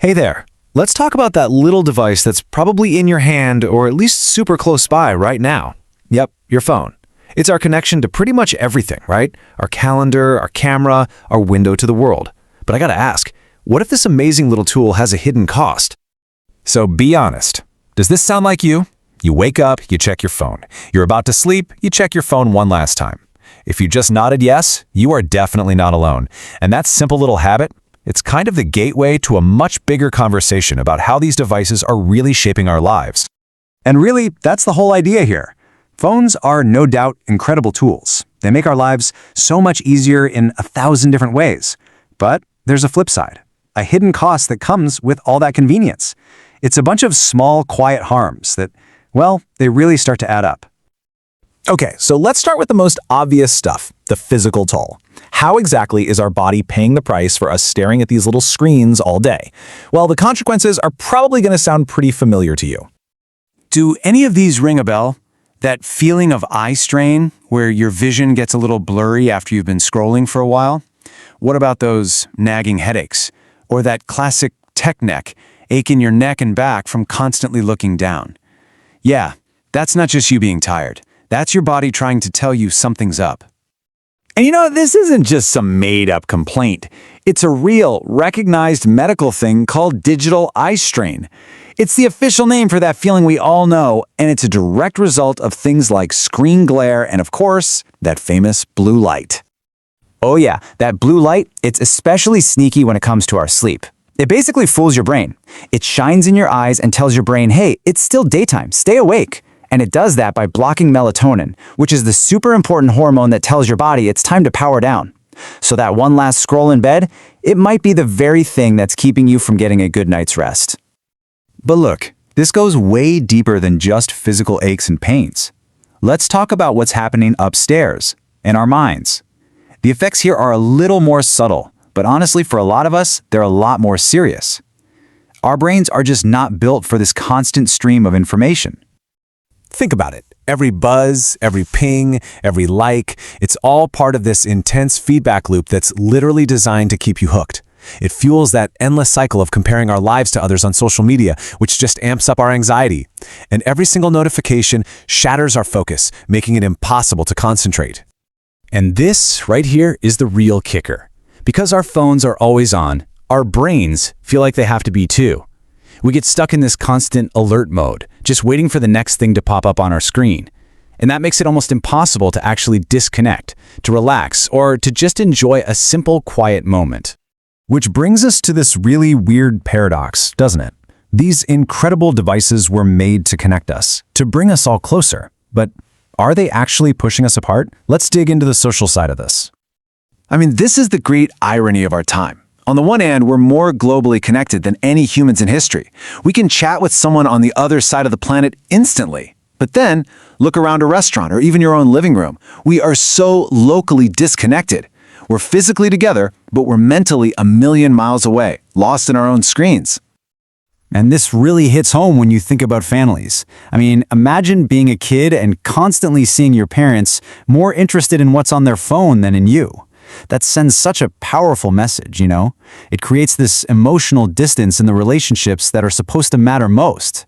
Hey there. Let's talk about that little device that's probably in your hand or at least super close by right now. Yep, your phone. It's our connection to pretty much everything, right? Our calendar, our camera, our window to the world. But I gotta ask, what if this amazing little tool has a hidden cost? So be honest. Does this sound like you? You wake up, you check your phone. You're about to sleep, you check your phone one last time. If you just nodded yes, you are definitely not alone. And that simple little habit, it's kind of the gateway to a much bigger conversation about how these devices are really shaping our lives. And really, that's the whole idea here. Phones are no doubt incredible tools. They make our lives so much easier in 1,000 different ways. But there's a flip side, a hidden cost that comes with all that convenience. It's a bunch of small, quiet harms that, well, they really start to add up. Okay, so let's start with the most obvious stuff, the physical toll. How exactly is our body paying the price for us staring at these little screens all day? Well, the consequences are probably going to sound pretty familiar to you. Do any of these ring a bell? That feeling of eye strain, where your vision gets a little blurry after you've been scrolling for a while? What about those nagging headaches? Or that classic tech neck, ache in your neck and back from constantly looking down? Yeah, that's not just you being tired. That's your body trying to tell you something's up. And this isn't just some made-up complaint. It's a real, recognized medical thing called digital eye strain. It's the official name for that feeling we all know, and it's a direct result of things like screen glare and, of course, that famous blue light. Oh yeah, that blue light, it's especially sneaky when it comes to our sleep. It basically fools your brain. It shines in your eyes and tells your brain, hey, it's still daytime, stay awake. And it does that by blocking melatonin, which is the super important hormone that tells your body it's time to power down. So that one last scroll in bed, it might be the very thing that's keeping you from getting a good night's rest. But look, this goes way deeper than just physical aches and pains. Let's talk about what's happening upstairs, in our minds. The effects here are a little more subtle, but honestly, for a lot of us, they're a lot more serious. Our brains are just not built for this constant stream of information. Think about it. Every buzz, every ping, every like, it's all part of this intense feedback loop that's literally designed to keep you hooked. It fuels that endless cycle of comparing our lives to others on social media, which just amps up our anxiety. And every single notification shatters our focus, making it impossible to concentrate. And this right here is the real kicker. Because our phones are always on, our brains feel like they have to be too. We get stuck in this constant alert mode, just waiting for the next thing to pop up on our screen. And that makes it almost impossible to actually disconnect, to relax, or to just enjoy a simple, quiet moment. Which brings us to this really weird paradox, doesn't it? These incredible devices were made to connect us, to bring us all closer. But are they actually pushing us apart? Let's dig into the social side of this. I mean, this is the great irony of our time. On the one hand, we're more globally connected than any humans in history. We can chat with someone on the other side of the planet instantly. But then, look around a restaurant or even your own living room. We are so locally disconnected. We're physically together, but we're mentally a million miles away, lost in our own screens. And this really hits home when you think about families. I mean, imagine being a kid and constantly seeing your parents more interested in what's on their phone than in you. That sends such a powerful message, It creates this emotional distance in the relationships that are supposed to matter most.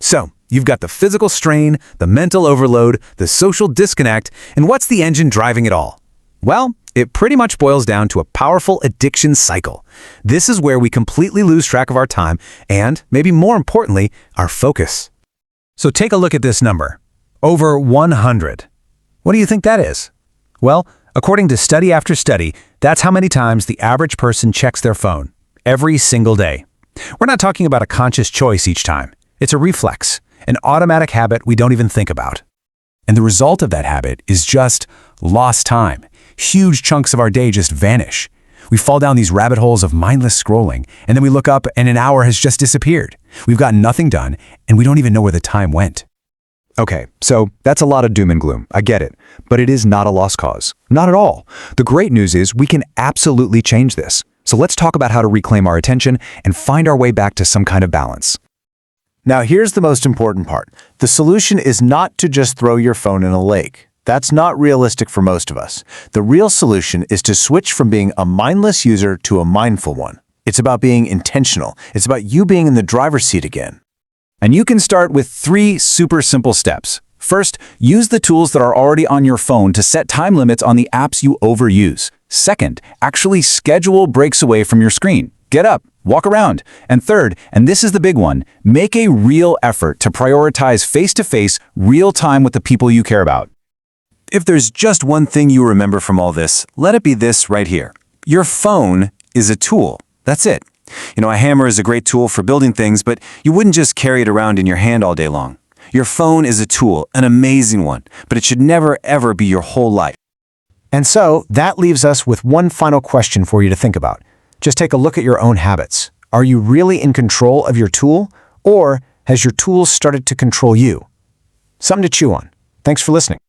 So, you've got the physical strain, the mental overload, the social disconnect, and what's the engine driving it all? Well, it pretty much boils down to a powerful addiction cycle. This is where we completely lose track of our time and, maybe more importantly, our focus. So take a look at this number. Over 100. What do you think that is? Well, according to study after study, that's how many times the average person checks their phone, every single day. We're not talking about a conscious choice each time. It's a reflex, an automatic habit we don't even think about. And the result of that habit is just lost time. Huge chunks of our day just vanish. We fall down these rabbit holes of mindless scrolling, and then we look up and an hour has just disappeared. We've gotten nothing done, and we don't even know where the time went. Okay, so that's a lot of doom and gloom. I get it. But it is not a lost cause. Not at all. The great news is we can absolutely change this. So let's talk about how to reclaim our attention and find our way back to some kind of balance. Now, here's the most important part. The solution is not to just throw your phone in a lake. That's not realistic for most of us. The real solution is to switch from being a mindless user to a mindful one. It's about being intentional. It's about you being in the driver's seat again. And you can start with 3 super simple steps. First, use the tools that are already on your phone to set time limits on the apps you overuse. Second, actually schedule breaks away from your screen. Get up, walk around. And third, and this is the big one, make a real effort to prioritize face-to-face, real time with the people you care about. If there's just one thing you remember from all this, let it be this right here. Your phone is a tool. That's it. A hammer is a great tool for building things, but you wouldn't just carry it around in your hand all day long. Your phone is a tool, an amazing one, but it should never, ever be your whole life. And so, that leaves us with one final question for you to think about. Just take a look at your own habits. Are you really in control of your tool, or has your tool started to control you? Something to chew on. Thanks for listening.